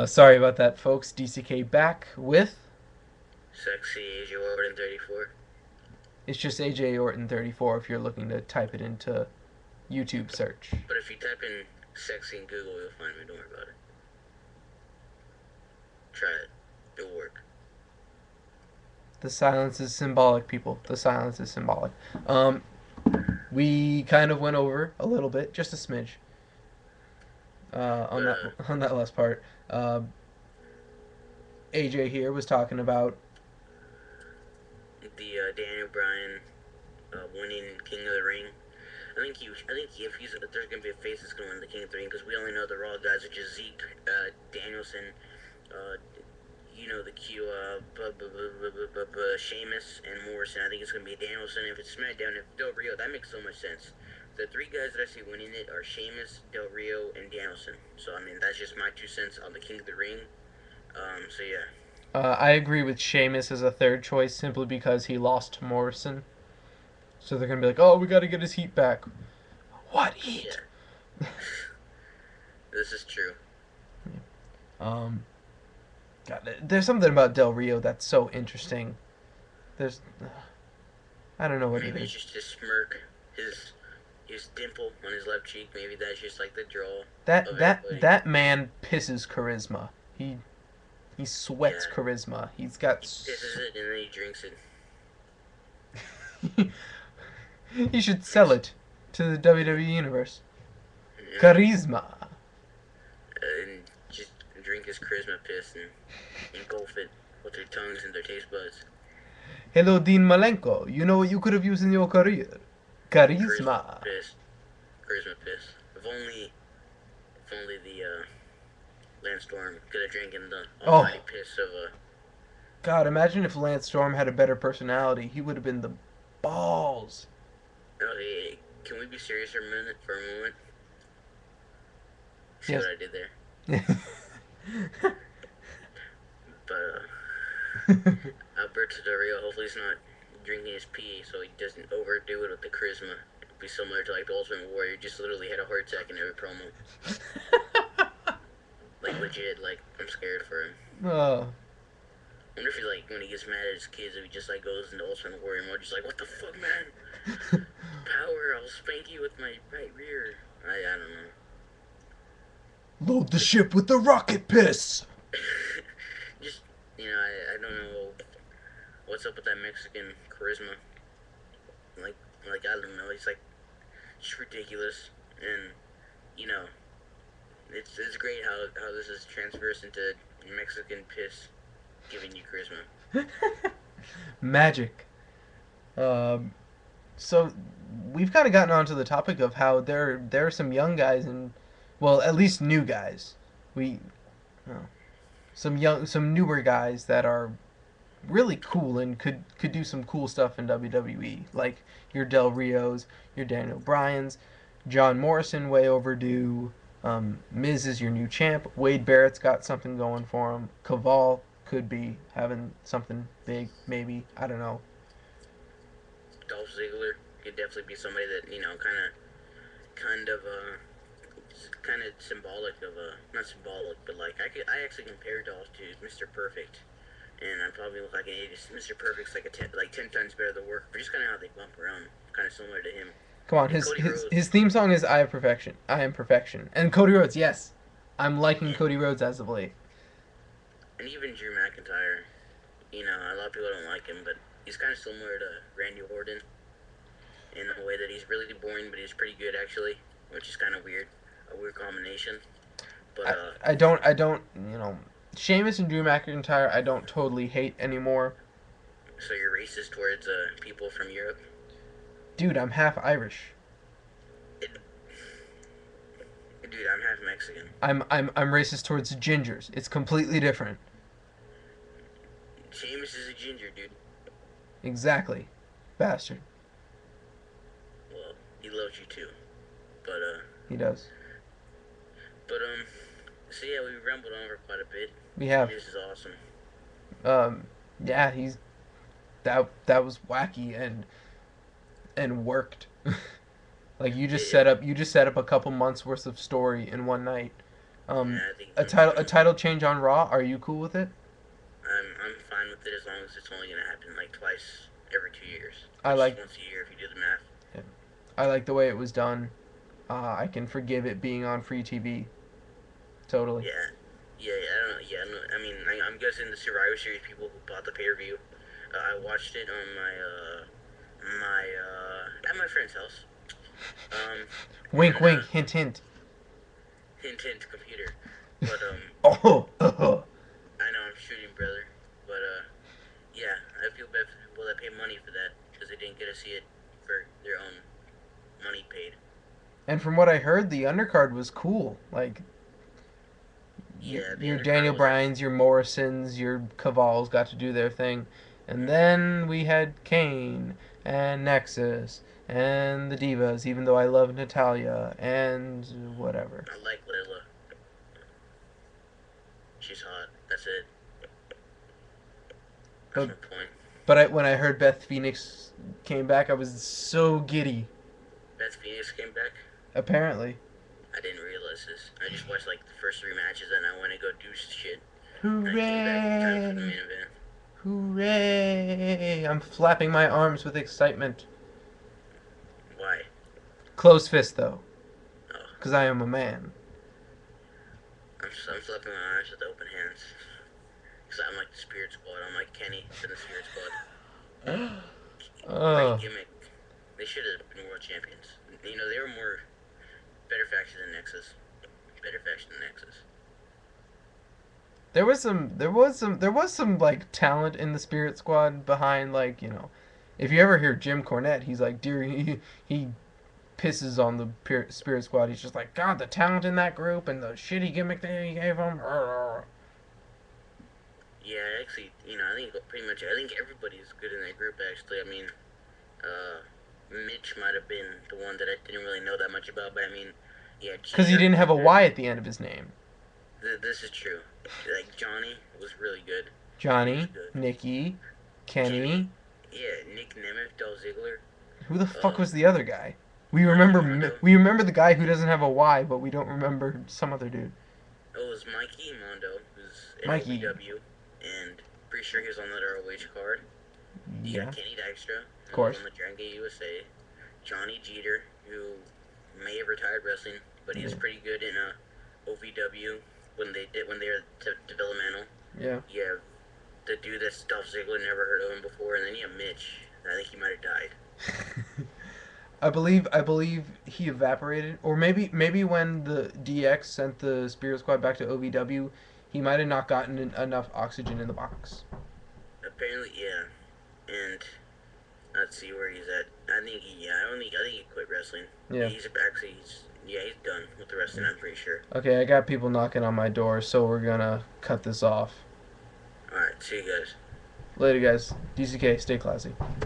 Sorry about that, folks. DCK back with. Sexy Asia Orton 34. It's just AJ Orton 34 if you're looking to type it into YouTube search. But if you type in sexy in Google, you'll find me. Don't worry about it. Try it. It'll work. The silence is symbolic, people. The silence is symbolic. Um, we kind of went over a little bit, just a smidge, on But that on that last part. Uh, AJ here was talking about. the Daniel Bryan winning King of the Ring. I think if there's gonna be a face that's gonna win the King of the Ring, because we only know the Raw guys, which is Zeke, Danielson, uh, the Q, Sheamus and Morrison. I think it's gonna be Danielson. If it's SmackDown, if Del Rio, that makes so much sense. The three guys that I see winning it are Sheamus, Del Rio, and Danielson. So I mean, that's just my 2 cents on the King of the Ring. So yeah, I agree with Sheamus as a third choice simply because he lost to Morrison. So they're gonna be like, oh, we got to get his heat back. What heat? yeah, this is true. Um, God, there's something about Del Rio that's so interesting. There's, I don't know what it Maybe it's is. just his smirk, his dimple on his left cheek. Maybe that's just like the draw That of that everybody. that man pisses charisma. He sweats Yeah, charisma. He's got. he pisses it and then he drinks it. He should sell It's, it to the WWE universe. yeah, Charisma. and just drink his charisma piss and engulf it with their tongues and their taste buds. Hello, Dean Malenko. You know what you could have used in your career? Charisma Charisma. piss, charisma piss. If only the Lance Storm could have drank in the almighty Oh, piss of God, imagine if Lance Storm had a better personality. He would have been the balls. Okay, can we be serious for a minute? For a moment, see what Yes. I did there? But Alberto Del Rio, hopefully he's not drinking his pee, so he doesn't overdo it with the charisma. It'd be similar to like the Ultimate Warrior, just literally had a heart attack in every promo. Like legit, like I'm scared for him. Oh, I wonder if he like when he gets mad at his kids, if he just like goes into Ultimate Warrior mode, just like what the fuck, man? Power! I'll spank you with my right rear. I don't know. load the But ship with the rocket piss. just I don't know what's up with that Mexican charisma. Like like I don't know. He's like just ridiculous, and you know it's great how this is transversed into Mexican piss giving you charisma. Magic. Um, so we've kind of gotten onto the topic of how there are some young guys and, well, at least new guys. We oh, some newer guys that are really cool and could do some cool stuff in WWE, like your Del Rios, your Daniel Bryans, John Morrison, way overdue. Miz is your new champ. Wade Barrett's got something going for him. Caval could be having something big, maybe. I don't know. Dolph Ziggler could definitely be somebody that kind of kind of symbolic of not symbolic, but like I actually compare Dolph to Mr. Perfect, and I probably look like an idiot. Mr. Perfect's like like 10 times better than work, but just kind of how they bump around, kind of similar to him. Come on, And his Cody his Rhodes, his theme song is "I Am Perfection." I am perfection. And Cody Rhodes, yes, I'm liking and, Cody Rhodes as of late. and even Drew McIntyre. A lot of people don't like him, but he's kind of similar to Randy Orton in a way that he's really boring, but he's pretty good actually, which is kind of weird, a weird combination. But I don't Sheamus and Drew McIntyre I don't totally hate anymore. so you're racist towards people from Europe? Dude, I'm half Irish. It, Dude, I'm half Mexican. I'm racist towards gingers. It's completely different. Sheamus is a ginger, dude. Exactly. Bastard. Well, he loves you too. But He does. but so yeah, we rambled on for quite a bit. We have This is awesome. um yeah, he's that was wacky and worked. Like It, you just set up a couple months worth of story in one night. Yeah, I think A title change on Raw. Are you cool with it? I'm fine with it as long as it's only gonna happen like twice every 2 years, I which is like once a year if you do the math. I like the way it was done. I can forgive it being on free TV. Totally. Yeah, yeah. I don't know. Yeah, no, I mean, I'm guessing the Survivor Series people who bought the pay per view. I watched it on my at my friend's house. Um, Wink, and wink, hint, hint. hint hint computer. But Oh, oh. I know I'm shooting, brother. But yeah, I feel bad for the people that pay money for that because they didn't get to see it for their own money paid. And from what I heard, the undercard was cool. Like Yeah, the your undercard Daniel was actually Bryans, your Morrisons, your Cavals got to do their thing, and then we had Kane and Nexus and the Divas. Even though I love Natalia and whatever. I like Layla. She's hot. That's it. That's But my point. when I heard Beth Phoenix came back, I was so giddy. Beth Phoenix came back. Apparently. I didn't realize this. I just watched like the first 3 matches and I went to go do shit. And I came back in time for the Hooray! main event. Hooray! I'm flapping my arms with excitement. Why? Closed fist though, Oh, because I am a man. I'm flipping my arms with open hands. Cause I'm like the Spirit Squad. I'm like Kenny from the Spirit Squad. Great Oh, gimmick. They should have been world champions. You know, they were more better faction than Nexus. Better faction than Nexus. there was some like talent in the Spirit Squad behind like if you ever hear Jim Cornette, he's like dear he pisses on the Spirit Squad. He's just like God, the talent in that group and the shitty gimmick they gave him. Yeah, actually, I think pretty much. I think everybody's good in that group. Actually, I mean, uh, Mitch might have been the one that I didn't really know that much about, but I mean, yeah, Because he Jeter didn't was have a good. Y at the end of his name. This is true. Like Johnny was really good. He was Johnny, good. Nikki, Kenny. Kenny, yeah, Nick Nemeth, Dolph Ziggler, Who the fuck uh, was the other guy? Mikey Mondo. We remember the guy who doesn't have a Y, but we don't remember some other dude. It was Mikey Mondo, who's in Mikey. OVW, and pretty sure he was on that ROH card. You Yeah, got Kenny Dykstra, of who was course. on the Dragon Gate USA. Johnny Jeter, who may have retired wrestling, but he was Yeah. pretty good in OVW when they were developmental. Yeah. You have the dude that Dolph Ziggler never heard of him before, and then you have Mitch. I think he might have died. I believe he evaporated, or maybe when the DX sent the Spirit Squad back to OVW, he might have not gotten enough oxygen in the box. Apparently, yeah. And let's see where he's at. I think I think he quit wrestling. Yeah. He's done with the wrestling. I'm pretty sure. Okay, I got people knocking on my door, so we're gonna cut this off. All right, see you guys. Later, guys. DCK, stay classy.